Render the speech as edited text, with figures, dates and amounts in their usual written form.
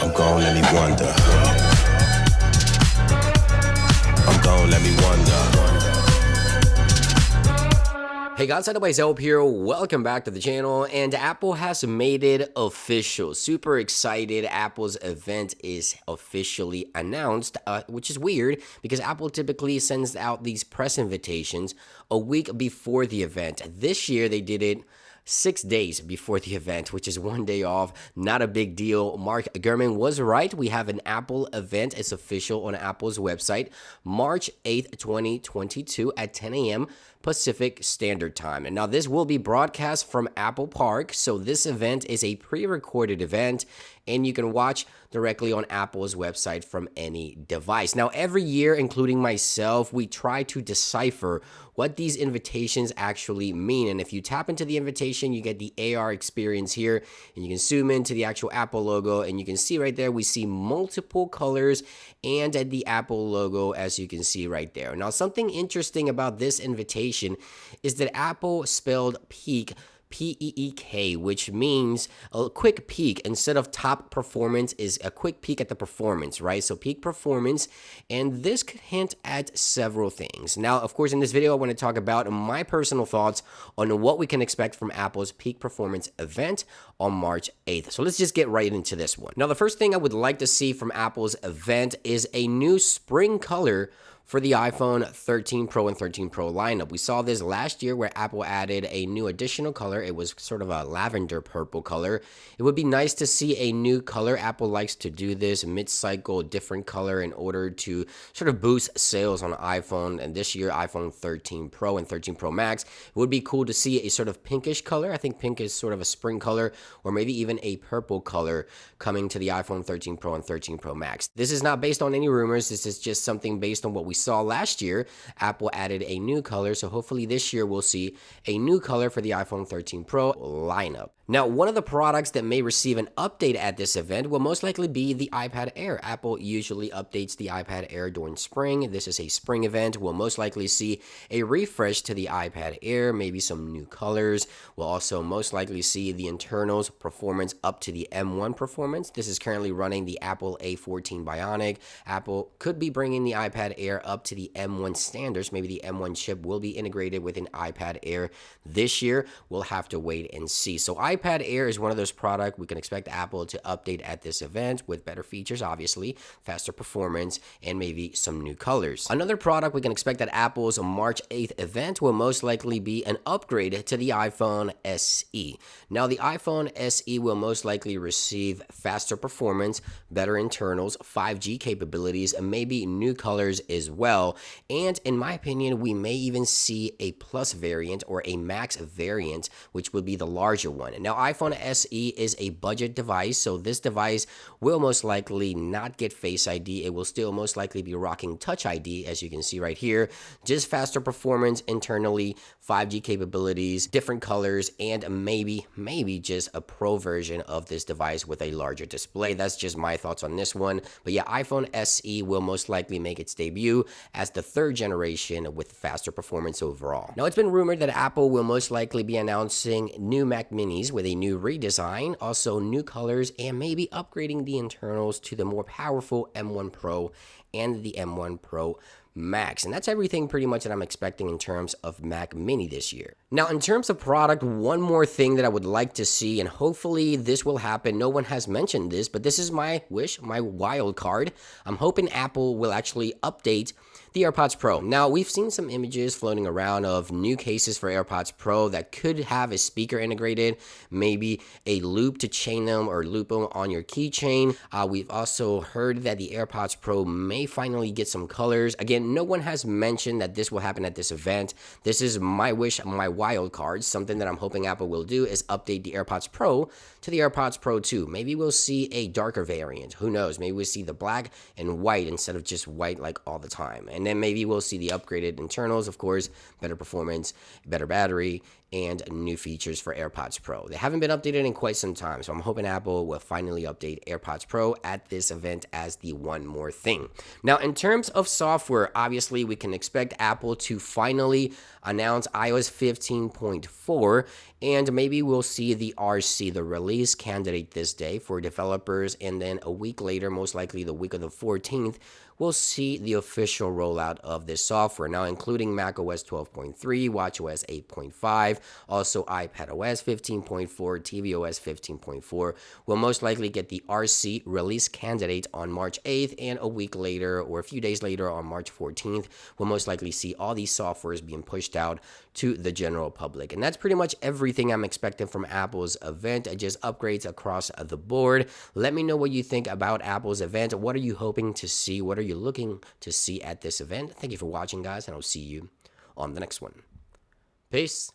I'm gon' let me wonder. I'm gon' let me wonder. Hey guys, anyways, Hope here. Welcome back to the channel, and Apple has made it official. Super excited. Apple's event is officially announced, which is weird because Apple typically sends out these press invitations a week before the event. This year they did it 6 days before the event, which is 1 day off. Not a big deal. Mark Gurman was right. We have an Apple event. It's official on Apple's website, March 8th, 2022 at 10 a.m. Pacific Standard Time. And now this will be broadcast from Apple Park. So this event is a pre-recorded event, and you can watch directly on Apple's website from any device. Now, every year, including myself, we try to decipher what these invitations actually mean. And if you tap into the invitation, you get the AR experience here, and you can zoom into the actual Apple logo, and you can see right there, we see multiple colors and the Apple logo, as you can see right there. Now, something interesting about this invitation is that Apple spelled peak P-E-E-K, which means a quick peek. Instead of top performance is a quick peek at the performance, right? So peak performance, and this could hint at several things. Now, of course, in this video, I want to talk about my personal thoughts on what we can expect from Apple's peak performance event on March 8th. So let's just get right into this one. Now, the first thing I would like to see from Apple's event is a new spring color for the iPhone 13 Pro and 13 Pro lineup. We saw this last year where Apple added a new additional color. It was sort of a lavender purple color. It would be nice to see a new color. Apple likes to do this mid-cycle, different color in order to sort of boost sales on iPhone. And this year, iPhone 13 Pro and 13 Pro Max, it would be cool to see a sort of pinkish color. I think pink is sort of a spring color, or maybe even a purple color coming to the iPhone 13 Pro and 13 Pro Max. This is not based on any rumors. This is just something based on what we saw last year. Apple added a new color, so hopefully this year we'll see a new color for the iPhone 13 Pro lineup. Now, one of the products that may receive an update at this event will most likely be the iPad Air. Apple usually updates the iPad Air during spring. This is a spring event. We'll most likely see a refresh to the iPad Air, maybe some new colors. We'll also most likely see the internals performance up to the M1 performance. This is currently running the Apple A14 Bionic. Apple could be bringing the iPad Air up to the M1 standards. Maybe the M1 chip will be integrated with an iPad Air this year. We'll have to wait and see. So iPad Air is one of those products we can expect Apple to update at this event with better features, obviously, faster performance, and maybe some new colors. Another product we can expect at Apple's March 8th event will most likely be an upgrade to the iPhone SE. Now, the iPhone SE will most likely receive faster performance, better internals, 5G capabilities, and maybe new colors as well. And in my opinion, we may even see a Plus variant or a Max variant, which would be the larger one. Now, iPhone SE is a budget device, so this device will most likely not get Face ID. It will still most likely be rocking Touch ID, as you can see right here. Just faster performance internally, 5G capabilities, different colors, and maybe just a Pro version of this device with a larger display. That's just my thoughts on this one. But yeah, iPhone SE will most likely make its debut as the third generation with faster performance overall. Now, it's been rumored that Apple will most likely be announcing new Mac Minis with a new redesign, also new colors, and maybe upgrading the internals to the more powerful M1 Pro and the M1 Pro Max. And that's everything pretty much that I'm expecting in terms of Mac Mini this year. Now, in terms of product, one more thing that I would like to see, and hopefully this will happen. No one has mentioned this, but this is my wish, my wild card. I'm hoping Apple will actually update the AirPods Pro. Now, we've seen some images floating around of new cases for AirPods Pro that could have a speaker integrated, maybe a loop to chain them or loop them on your keychain. We've also heard that the AirPods Pro may finally get some colors. Again, no one has mentioned that this will happen at this event. This is my wish, my wild card. Something that I'm hoping Apple will do is update the AirPods Pro to the AirPods Pro 2. Maybe we'll see a darker variant. Who knows? Maybe we'll see the black and white instead of just white like all the time. And then maybe we'll see the upgraded internals, of course, better performance, better battery, and new features for AirPods Pro. They haven't been updated in quite some time, so I'm hoping Apple will finally update AirPods Pro at this event as the one more thing. Now, in terms of software, obviously we can expect Apple to finally announce iOS 15.4, and maybe we'll see the RC, the release candidate, this day for developers, and then a week later, most likely the week of the 14th, we'll see the official rollout of this software, now including macOS 12.3, watchOS 8.5, also iPadOS 15.4, tvOS 15.4. We'll most likely get the RC release candidate on March 8th, and a week later or a few days later on March 14th, we'll most likely see all these softwares being pushed out to the general public. And that's pretty much everything I'm expecting from Apple's event, just upgrades across the board. Let me know what you think about Apple's event. What are you hoping to see? What are you looking to see at this event? Thank you for watching, guys, and I'll see you on the next one. Peace.